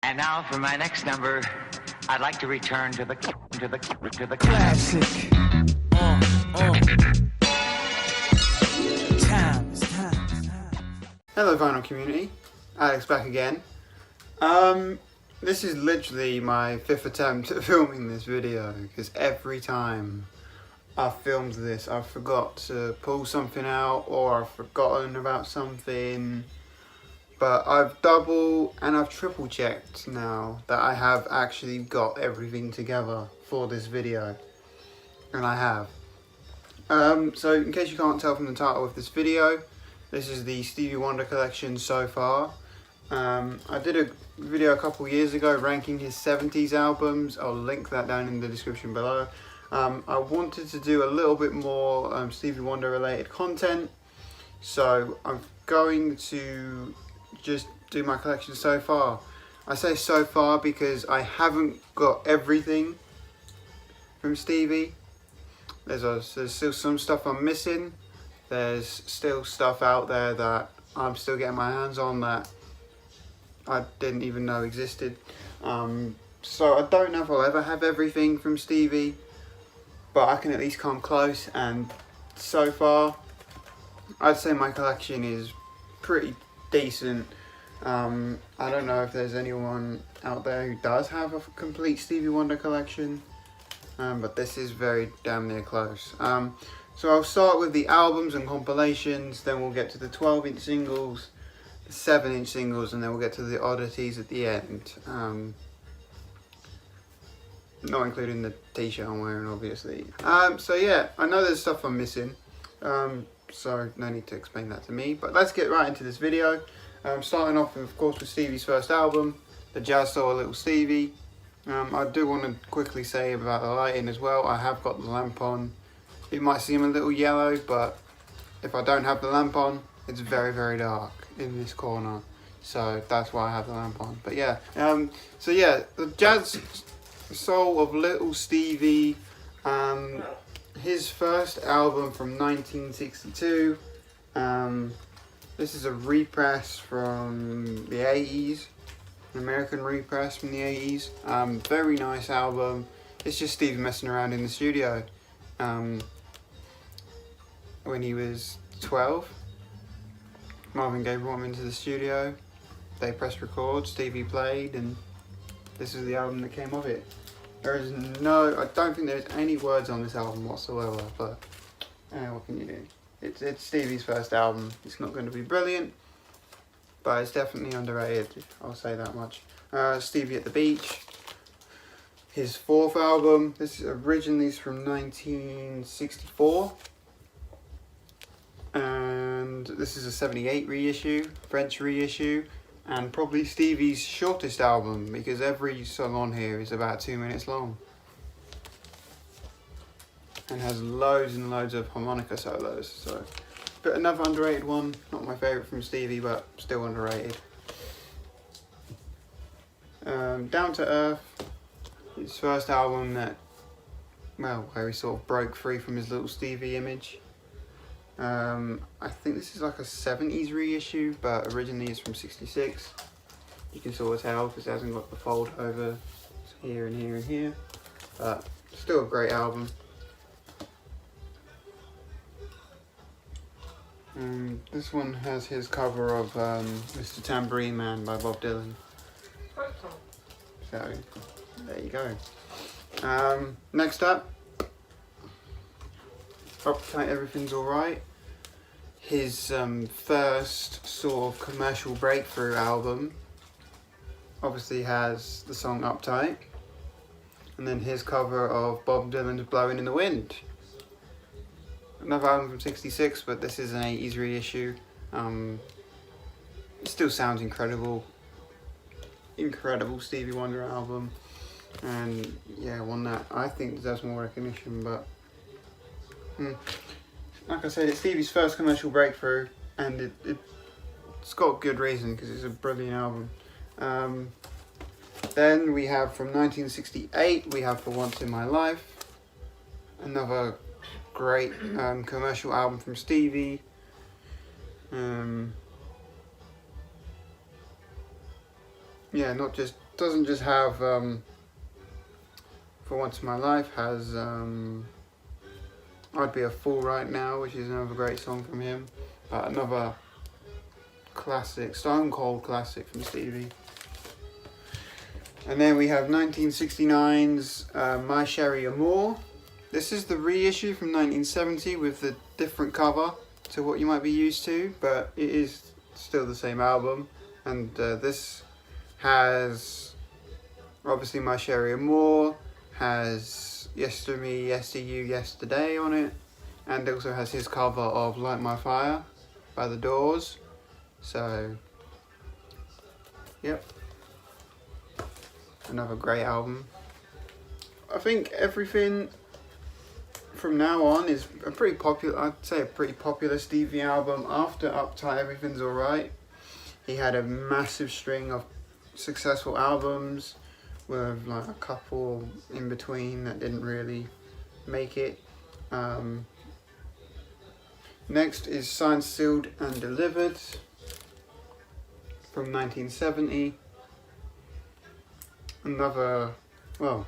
And now for my next number, I'd like to return to the classic. Hello vinyl community, Alex back again. This is literally my 5th attempt at filming this video because every time I've filmed this I forgot to pull something out or I've forgotten about something. But I've double and I've triple checked now that I have actually got everything together for this video. And I have. So in case you can't tell from the title of this video, this is the Stevie Wonder collection so far. I did a video a couple years ago ranking his 70s albums. I'll link that down in the description below. I wanted to do a little bit more Stevie Wonder related content. So I'm going to just do my collection so far. I say so far because I haven't got everything from Stevie. There's still some stuff I'm missing. There's still stuff out there that I'm still getting my hands on that I didn't even know existed. So I don't know if I'll ever have everything from Stevie, but I can at least come close, and so far I'd say my collection is pretty decent. I don't know if there's anyone out there who does have a complete Stevie Wonder collection, but this is very damn near close. So I'll start with the albums and compilations, then we'll get to the 12-inch singles, the 7-inch singles, and then we'll get to the oddities at the end. Not including the t-shirt I'm wearing, obviously. So yeah, I know there's stuff I'm missing, so no need to explain that to me, but let's get right into this video. Starting off, of course, with Stevie's first album, The Jazz Soul of Little Stevie. I do want to quickly say about the lighting as well. I have got the lamp on. It might seem a little yellow, but if I don't have the lamp on, it's very, very dark in this corner. So that's why I have the lamp on. But yeah, so yeah, The Jazz Soul of Little Stevie, his first album from 1962. This is a repress from the 80s, an American repress from the 80s. Very nice album. It's just Stevie messing around in the studio. When he was 12, Marvin Gaye brought him into the studio. They pressed record, Stevie played, and this is the album that came of it. There is no, I don't think there's any words on this album whatsoever, but what can you do? It's Stevie's first album. It's not going to be brilliant, but it's definitely underrated, I'll say that much. Stevie at the Beach, his 4th album. This is originally from 1964. And this is a 78 reissue, French reissue, and probably Stevie's shortest album because every song on here is about 2 minutes long. And has loads and loads of harmonica solos, so but another underrated one. Not my favourite from Stevie, but still underrated. Down to Earth, his first album that, well, where he sort of broke free from his little Stevie image. I think this is like a 70s reissue, but originally it's from 66. You can sort of tell because it hasn't got the fold over here and here and here, but still a great album. This one has his cover of Mr. Tambourine Man by Bob Dylan. So, there you go. Next up, Uptight Everything's Alright. His first sort of commercial breakthrough album. Obviously has the song Uptight. And then his cover of Bob Dylan's Blowing in the Wind. Another album from 66, but this is an 80s reissue. It still sounds incredible. Incredible Stevie Wonder album. And yeah, one that I think deserves more recognition, but like I said, it's Stevie's first commercial breakthrough, and it's got good reason because it's a brilliant album. Then we have from 1968, we have For Once in My Life. Another great commercial album from Stevie. Yeah, not just doesn't just have For Once in My Life, has I'd Be a Fool Right Now, which is another great song from him, but another classic, stone cold classic from Stevie. And then we have 1969's My Sherry Amore. This is the reissue from 1970 with the different cover to what you might be used to, but it is still the same album. And this has obviously My Sherry Amore, has Yes to Me, Yes to You, Yesterday on it, and it also has his cover of Light My Fire by The Doors. So, yep, another great album. I think everything from now on is a pretty popular, I'd say a pretty popular Stevie album. After Uptight, Everything's Alright, he had a massive string of successful albums with like a couple in between that didn't really make it. Next is Signed, Sealed and Delivered from 1970. Another, well,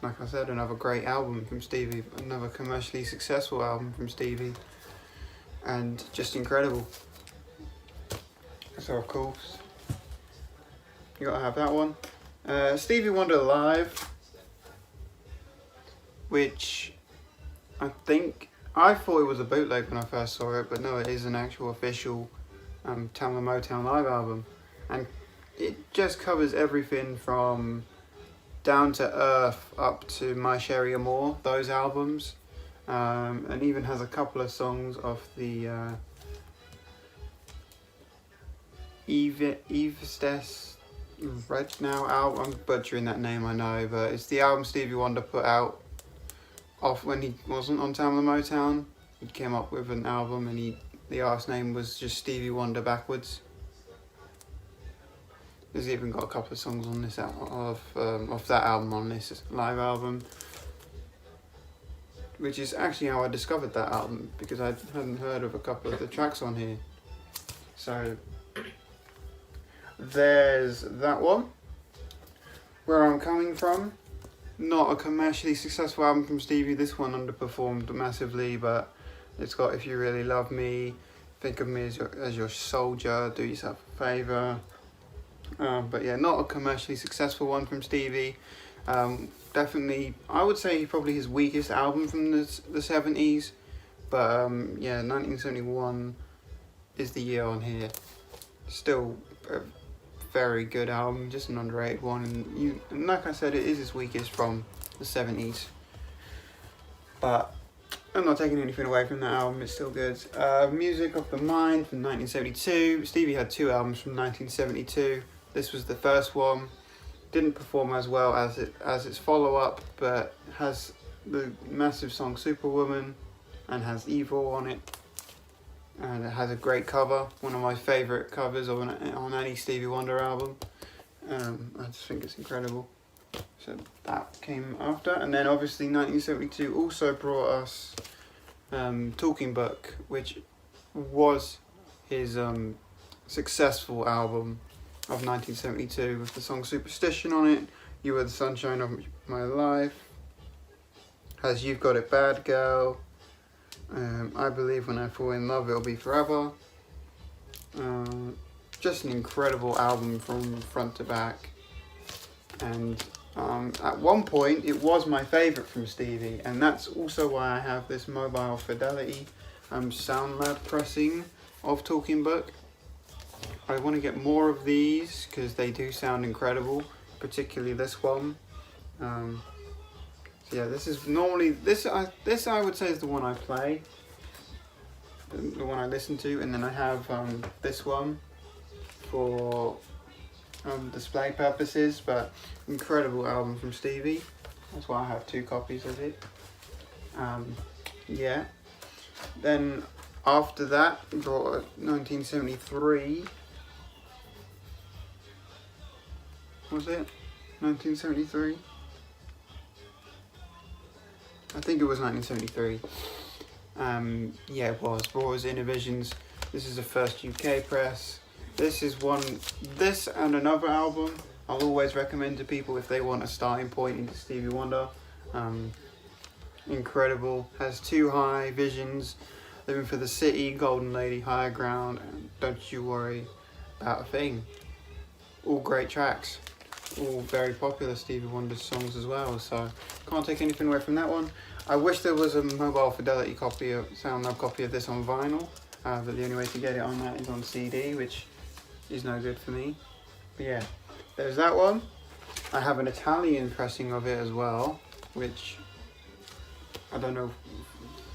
like I said, another great album from Stevie, another commercially successful album from Stevie, and just incredible. So of course, you gotta have that one. Stevie Wonder Live, which I thought it was a bootleg when I first saw it, but no, it is an actual official Tamla Motown Live album, and it just covers everything from Down to Earth up to My Sherry Amore, those albums, and even has a couple of songs off the Eve's Red Now album. I'm butchering that name, I know, but it's the album Stevie Wonder put out off when he wasn't on Tamla Motown. He came up with an album, and the artist name was just Stevie Wonder backwards. There's even got a couple of songs on this of that album on this live album, which is actually how I discovered that album, because I hadn't heard of a couple of the tracks on here. So there's that one. Where I'm Coming From, not a commercially successful album from Stevie. This one underperformed massively, but it's got If You Really Love Me, Think of Me as your Soldier, Do Yourself a Favour. But yeah, not a commercially successful one from Stevie. Definitely, I would say probably his weakest album from the 70s. But yeah, 1971 is the year on here. Still a very good album, just an underrated one. And like I said, it is his weakest from the 70s. But I'm not taking anything away from that album, it's still good. Music of the Mind from 1972. Stevie had two albums from 1972. This was the first one. Didn't perform as well as its follow-up, but has the massive song Superwoman and has Evil on it. And it has a great cover, one of my favourite covers on any Stevie Wonder album. I just think it's incredible. So that came after, and then obviously 1972 also brought us Talking Book, which was his successful album of 1972 with the song Superstition on it. You Were the Sunshine of My Life. Has You've Got It Bad Girl. I Believe When I Fall in Love It'll Be Forever. Just an incredible album from front to back. And at one point it was my favourite from Stevie, and that's also why I have this Mobile Fidelity SoundLab pressing of Talking Book. I want to get more of these because they do sound incredible, particularly this one. So yeah, this is normally this I would say is the one I play, the one I listen to, and then I have this one for display purposes. But incredible album from Stevie. That's why I have two copies of it. Yeah. Then after that, brought 1973. Was it 1973? I think it was 1973. Yeah, it was. Brought us Innovisions. This is the first UK press. This is this and another album I'll always recommend to people if they want a starting point into Stevie Wonder. Incredible. Has Too High, Visions, Living for the City, Golden Lady, Higher Ground, and Don't You Worry About a Thing. All great tracks. All very popular Stevie Wonder songs as well, so can't take anything away from that one. I wish there was a mobile fidelity copy, of SoundLab copy of this on vinyl, but the only way to get it on that is on CD, which is no good for me. But yeah, there's that one. I have an Italian pressing of it as well, which I don't know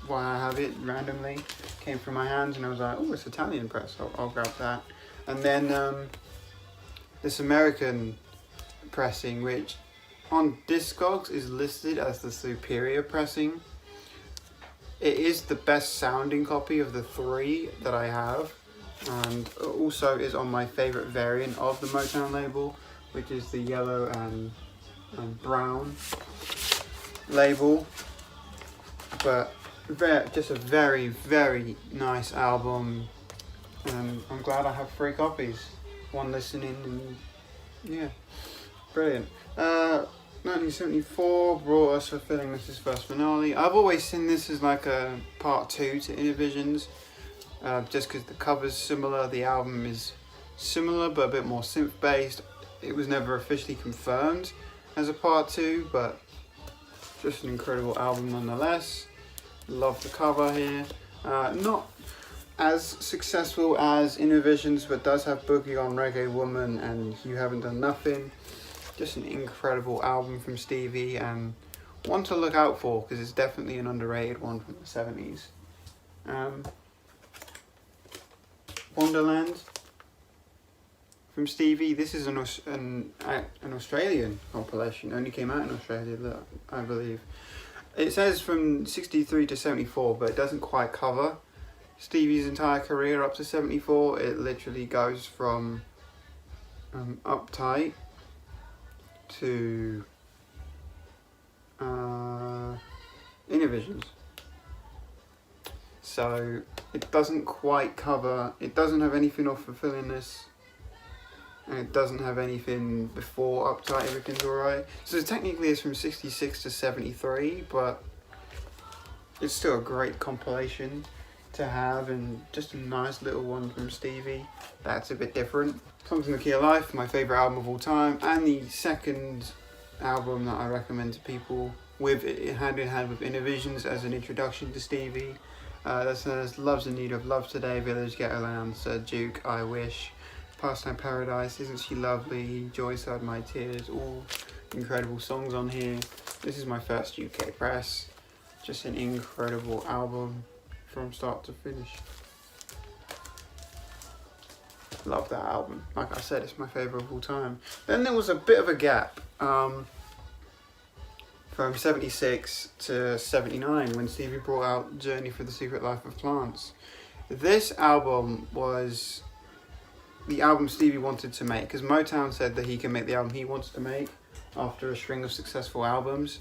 why I have it randomly. Came from my hands and I was like, oh, it's Italian press, I'll grab that. And then this American pressing, which on Discogs is listed as the superior pressing. It is the best sounding copy of the three that I have, and also is on my favourite variant of the Motown label, which is the yellow and brown label. But just a very, very nice album, and I'm glad I have 3 copies. One listening, and yeah, brilliant. 1974 brought us Fulfilling Mrs. First Finale. I've always seen this as like a part 2 to Innervisions, just because the cover's similar, the album is similar but a bit more synth based. It was never officially confirmed as a part 2, but just an incredible album nonetheless. Love the cover here. Not as successful as Innervisions, but does have Boogie on Reggae Woman and You Haven't Done Nothing. Just an incredible album from Stevie, and one to look out for because it's definitely an underrated one from the 70s. Wonderland from Stevie. This is an Australian compilation. Only came out in Australia, I believe. It says from 63 to 74, but it doesn't quite cover Stevie's entire career up to 74. It literally goes from Uptight to Innervisions. So it doesn't quite cover, it doesn't have anything off Fulfilling This, and it doesn't have anything before Uptight, Everything's Alright. So technically it's from 66 to 73, but it's still a great compilation to have, and just a nice little one from Stevie that's a bit different. Songs in the Key of Life, my favourite album of all time, and the second album that I recommend to people, with hand in hand with Innervisions as an introduction to Stevie. That says Love's in Need of Love Today, Village Ghetto Land, Sir Duke, I Wish, Pastime Paradise, Isn't She Lovely, Joyside My Tears, all incredible songs on here. This is my first UK press. Just an incredible album from start to finish. Love that album. Like I said, it's my favourite of all time. Then there was a bit of a gap from 76 to 79 when Stevie brought out Journey for the Secret Life of Plants. This album was the album Stevie wanted to make, because Motown said that he can make the album he wants to make after a string of successful albums,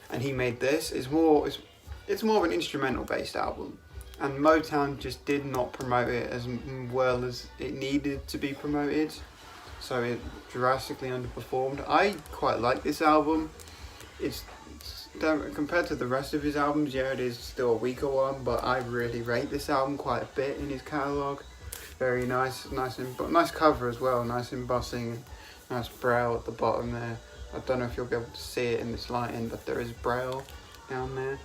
and he made this. It's more of an instrumental based album, and Motown just did not promote it as well as it needed to be promoted, so it drastically underperformed. I quite like this album. It's compared to the rest of his albums, yeah, it is still a weaker one, but I really rate this album quite a bit in his catalogue. Very nice cover as well, nice embossing, nice braille at the bottom there. I don't know if you'll be able to see it in this lighting, but there is braille down there.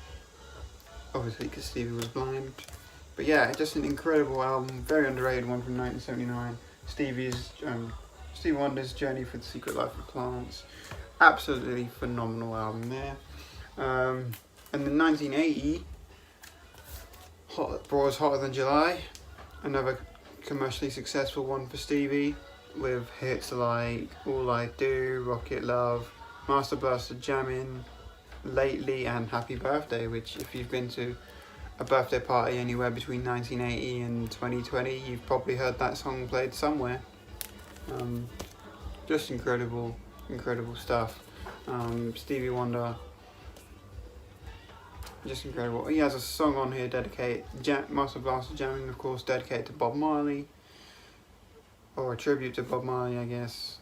Obviously because Stevie was blind. But yeah, just an incredible album, very underrated one from 1979. Stevie Wonder's Journey for the Secret Life of Plants. Absolutely phenomenal album there. And then 1980 brought us Hotter Than July, another commercially successful one for Stevie, with hits like All I Do, Rocket Love, Master Blaster Jammin', Lately, and Happy Birthday, which if you've been to a birthday party anywhere between 1980 and 2020, you've probably heard that song played somewhere. Just incredible stuff. Stevie Wonder, just incredible. He has a song on here dedicated, Master Blaster Jamming, of course, dedicated to Bob Marley, or a tribute to Bob Marley, I guess.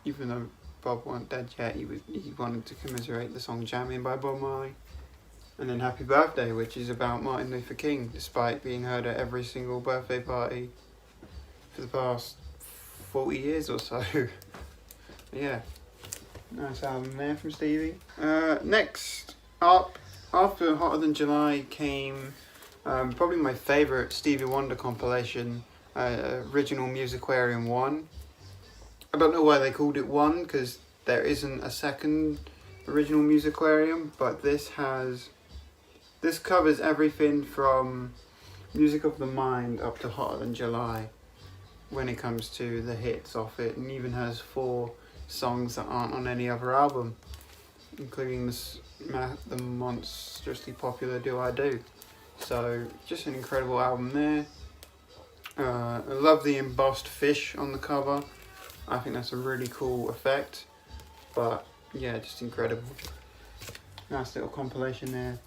even though Bob wasn't dead yet, he wanted to commiserate the song Jamming by Bob Marley. And then Happy Birthday, which is about Martin Luther King, despite being heard at every single birthday party for the past 40 years or so. Yeah, nice album there from Stevie. Next up, after Hotter Than July came probably my favourite Stevie Wonder compilation, Original Musicarium 1. I don't know why they called it 1, because there isn't a second Original Musicarium, but this covers everything from Music of the Mind up to Hotter Than July when it comes to the hits off it, and even has 4 songs that aren't on any other album, including the monstrously popular Do I Do. So just an incredible album there. I love the embossed fish on the cover. I think that's a really cool effect, but yeah, just incredible. Nice little compilation there.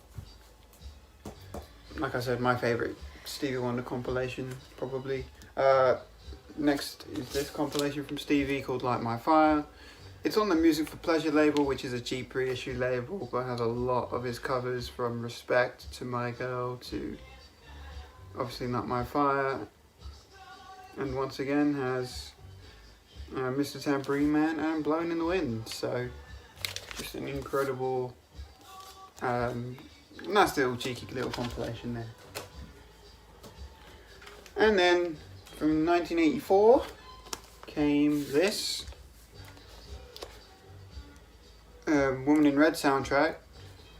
Like I said, my favourite Stevie Wonder compilation, probably. Next is this compilation from Stevie called Light My Fire. It's on the Music for Pleasure label, which is a cheap reissue label, but has a lot of his covers, from Respect to My Girl to obviously Not My Fire. And once again has Mr. Tambourine Man and Blowing in the Wind. So just an incredible, nice little cheeky little compilation there. And then from 1984 came this Woman in Red soundtrack.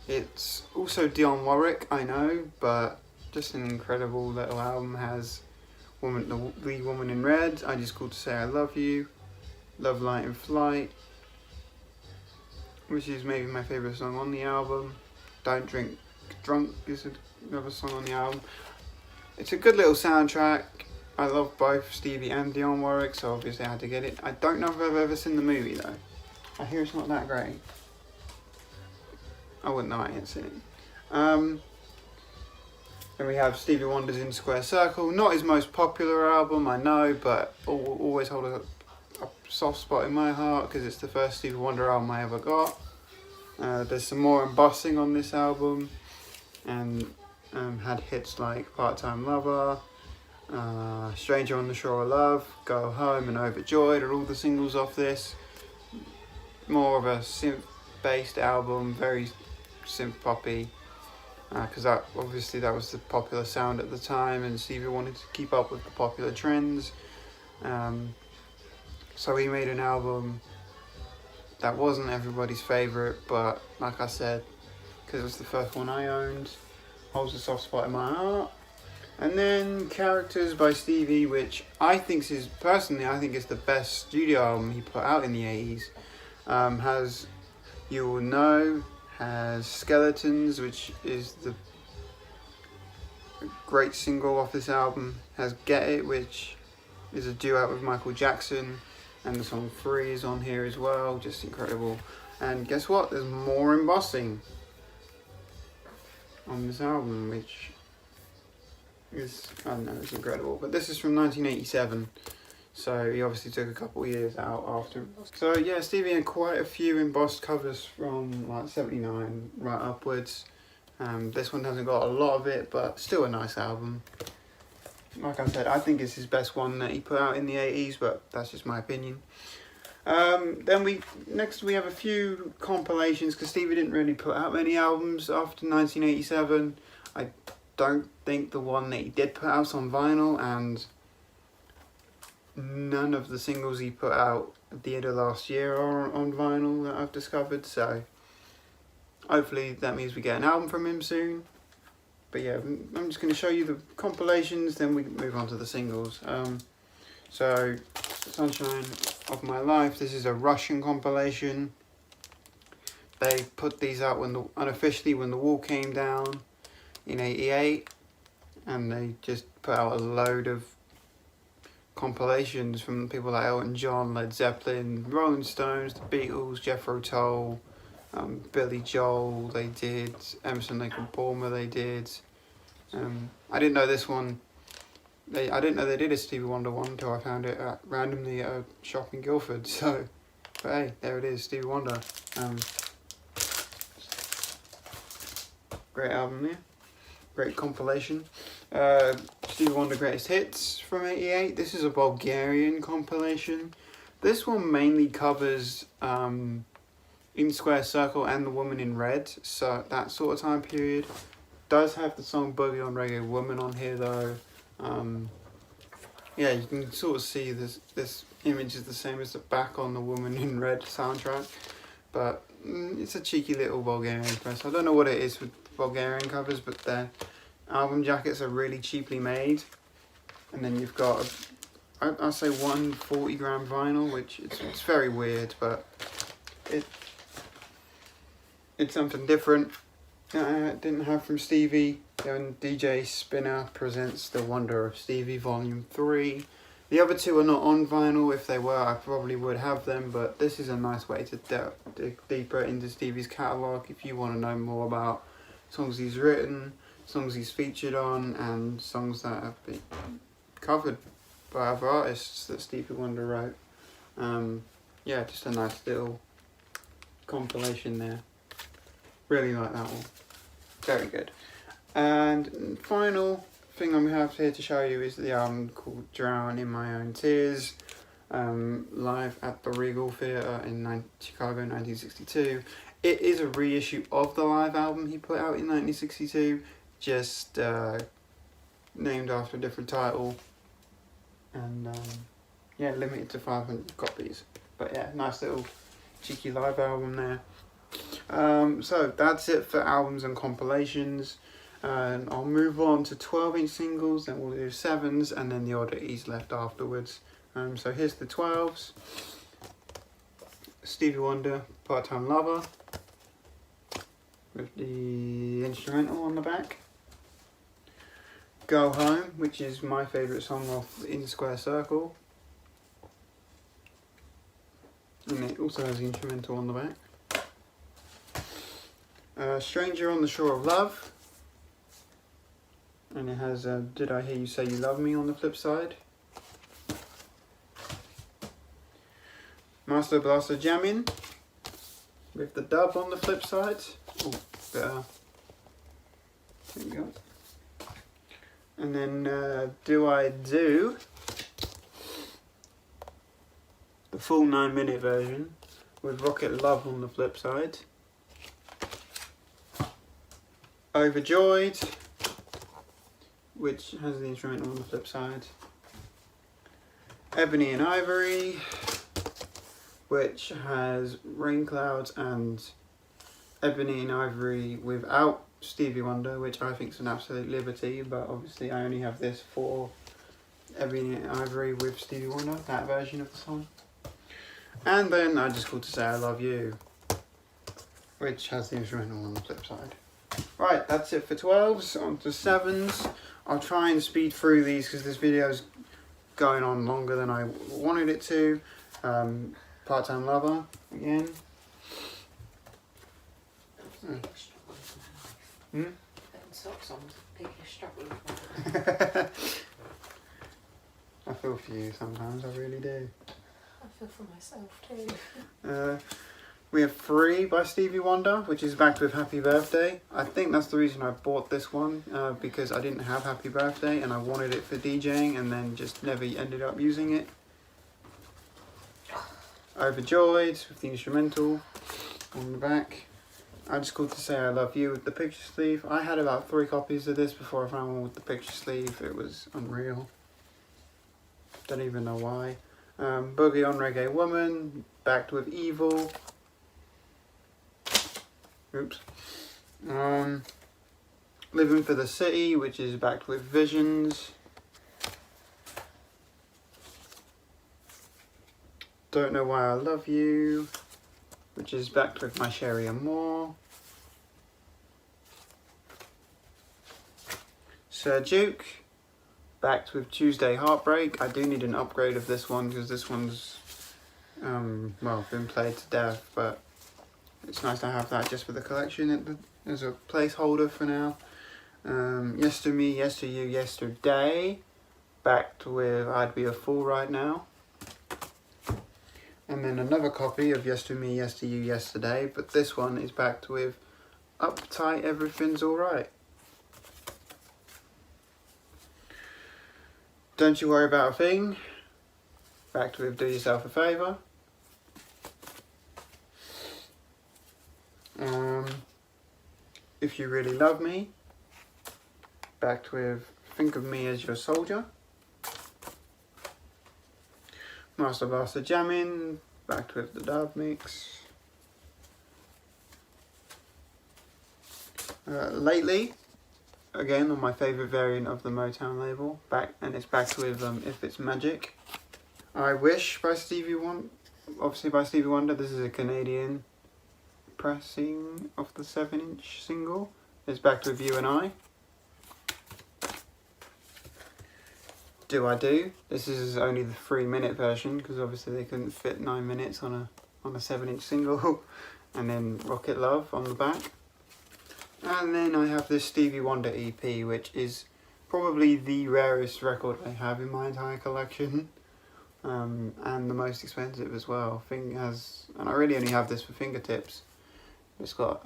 It's also Dionne Warwick, I know, but just an incredible little album. Has the lead Woman in Red, I Just Called to Say I Love You, Love, Light and Flight, which is maybe my favourite song on the album. Don't Drink Drunk is another song on the album. It's a good little soundtrack. I love both Stevie and Dionne Warwick, so obviously I had to get it. I don't know if I've ever seen the movie though. I hear it's not that great. I wouldn't know, I ain't seen it. Then we have Stevie Wonder's In Square Circle. Not his most popular album, I know, but always hold a soft spot in my heart because it's the first Stevie Wonder album I ever got. There's some more embossing on this album, and had hits like Part-Time Lover, Stranger on the Shore of Love, Go Home and Overjoyed are all the singles off this. More of a synth-based album, very synth-poppy, because that was the popular sound at the time, and Stevie wanted to keep up with the popular trends. So he made an album that wasn't everybody's favourite, but like I said, because it was the first one I owned, holds a soft spot in my heart. And then Characters by Stevie, which I think is the best studio album he put out in the 80s. Has You Will Know, has Skeletons, which is the great single off this album, has Get It, which is a duet with Michael Jackson, and the song Free is on here as well, just incredible. And guess what, there's more embossing on this album, which is, I don't know, it's incredible. But this is from 1987, so he obviously took a couple of years out after. So yeah, Stevie had quite a few embossed covers from like 79 right upwards. This one hasn't got a lot of it, but still a nice album. Like I said, I think it's his best one that he put out in the 80s, but that's just my opinion. Then we have a few compilations, because Stevie didn't really put out many albums after 1987. I don't think the one that he did put out's on vinyl, and none of the singles he put out at the end of last year are on vinyl that I've discovered, so hopefully that means we get an album from him soon. But yeah, I'm just going to show you the compilations, then we can move on to the singles. So, Sunshine of My Life, this is a Russian compilation. They put these out unofficially when the wall came down in '88, and they just put out a load of compilations from people like Elton John, Led Zeppelin, Rolling Stones, the Beatles, Jethro Tull, Billy Joel they did, Emerson, Lake and Palmer they did. I didn't know this one. I didn't know they did a Stevie Wonder one until I found it randomly at a shop in Guildford. So But hey, there it is, Stevie Wonder. Great album there. Great compilation. Stevie Wonder Greatest Hits from '88. This is a Bulgarian compilation. This one mainly covers In Square Circle and The Woman in Red, so that sort of time period. Does have the song Boogie on Reggae Woman on here though. Yeah, you can sort of see this image is the same as the back on the Woman in Red soundtrack, but it's a cheeky little Bulgarian press. I don't know what it is with Bulgarian covers, but their album jackets are really cheaply made. And then you've got, I'll say 140 gram vinyl, which it's very weird, but it's something different. Didn't have from Stevie. Then DJ Spinner presents The Wonder of Stevie Volume 3. The other two are not on vinyl. If they were, I probably would have them, but this is a nice way to dig deeper into Stevie's catalogue if you want to know more about songs he's written, songs he's featured on, and songs that have been covered by other artists that Stevie Wonder wrote. Yeah, just a nice little compilation there. Really like that one. Very good. And final thing I have here to show you is the album called Drown in My Own Tears, live at the Regal Theatre in Chicago 1962. It is a reissue of the live album he put out in 1962, just named after a different title, and yeah, limited to 500 copies. But yeah, nice little cheeky live album there. So that's it for albums and compilations. And I'll move on to 12-inch singles, then we'll do 7s, and then the oddities left afterwards. So here's the 12s. Stevie Wonder, Part-Time Lover, with the instrumental on the back. Go Home, which is my favourite song off In Square Circle. And it also has the instrumental on the back. Stranger on the Shore of Love. And it has Did I Hear You Say You Love Me on the flip side. Master Blaster Jammin' with the dub on the flip side. Oh, better. There we go. And then Do I Do, the full 9-minute version with Rocket Love on the flip side. Overjoyed, which has the instrumental on the flip side. Ebony and Ivory, which has Rain Clouds and Ebony and Ivory without Stevie Wonder, which I think is an absolute liberty, but obviously I only have this for Ebony and Ivory with Stevie Wonder, that version of the song. And then I Just Called to Say I Love You, which has the instrumental on the flip side. Right, that's it for 12s. On to 7s. I'll try and speed through these because this video is going on longer than I wanted it to. Part-Time Lover, again. Putting socks on is the biggest struggle. I feel for you sometimes, I really do. I feel for myself too. We have 3 by Stevie Wonder, which is backed with Happy Birthday. I think that's the reason I bought this one, because I didn't have Happy Birthday and I wanted it for DJing and then just never ended up using it. Overjoyed with the instrumental on the back. I Just Called to Say I Love You with the picture sleeve. I had about 3 copies of this before I found one with the picture sleeve. It was unreal. Don't even know why. Boogie on Reggae Woman, backed with Evil. Oops. Living for the City, which is backed with Visions. Don't Know Why I Love You, which is backed with My Sherry Amore. Sir Duke, backed with Tuesday Heartbreak. I do need an upgrade of this one because this one's well, been played to death, but it's nice to have that just for the collection as a placeholder for now. Yes to Me, Yes to You, Yesterday, backed with I'd Be a Fool Right Now. And then another copy of Yes to Me, Yes to You, Yesterday, but this one is backed with Uptight, Everything's Alright. Don't You Worry About a Thing, backed with Do Yourself a Favour. If You Really Love Me, backed with Think of Me as Your Soldier. Master Blaster Jammin', backed with the dub mix. Lately, again on my favourite variant of the Motown label, and it's backed with If It's Magic. I Wish by Stevie Wonder, obviously by Stevie Wonder. This is a Canadian pressing of the 7-inch single. It's backed with You and I. Do I Do? This is only the 3-minute version because obviously they couldn't fit 9 minutes on a 7-inch single. And then Rocket Love on the back. And then I have this Stevie Wonder EP, which is probably the rarest record I have in my entire collection. And the most expensive as well. And I really only have this for fingertips. It's got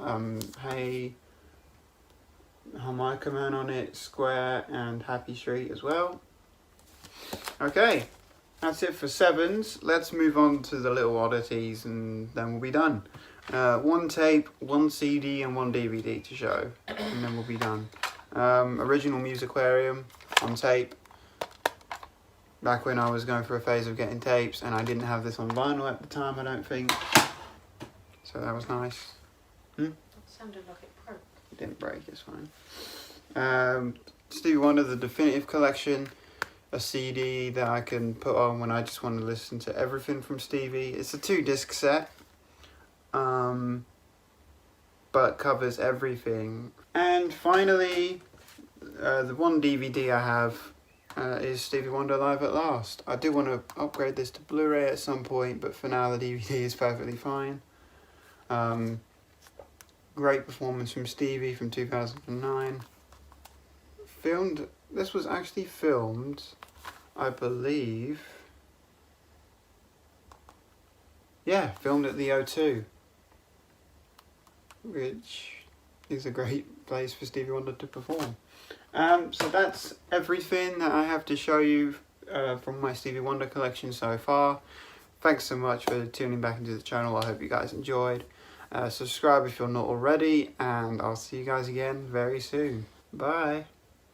Hey, Harmonica Man on it, Square, and Happy Street as well. Okay, that's it for 7s. Let's move on to the little oddities and then we'll be done. 1 tape, 1 CD and 1 DVD to show, and then we'll be done. Original Musicarium on tape. Back when I was going through a phase of getting tapes and I didn't have this on vinyl at the time, I don't think. So that was nice. It sounded like it broke. It didn't break, it's fine. Stevie Wonder, The Definitive Collection. A CD that I can put on when I just want to listen to everything from Stevie. It's a 2-disc set, but covers everything. And finally, the 1 DVD I have is Stevie Wonder Live at Last. I do want to upgrade this to Blu-ray at some point, but for now the DVD is perfectly fine. Great performance from Stevie from 2009. This was actually filmed, I believe, filmed at the O2, which is a great place for Stevie Wonder to perform. So that's everything that I have to show you from my Stevie Wonder collection so far. Thanks so much for tuning back into the channel. I hope you guys enjoyed. Subscribe if you're not already, and I'll see you guys again very soon. Bye.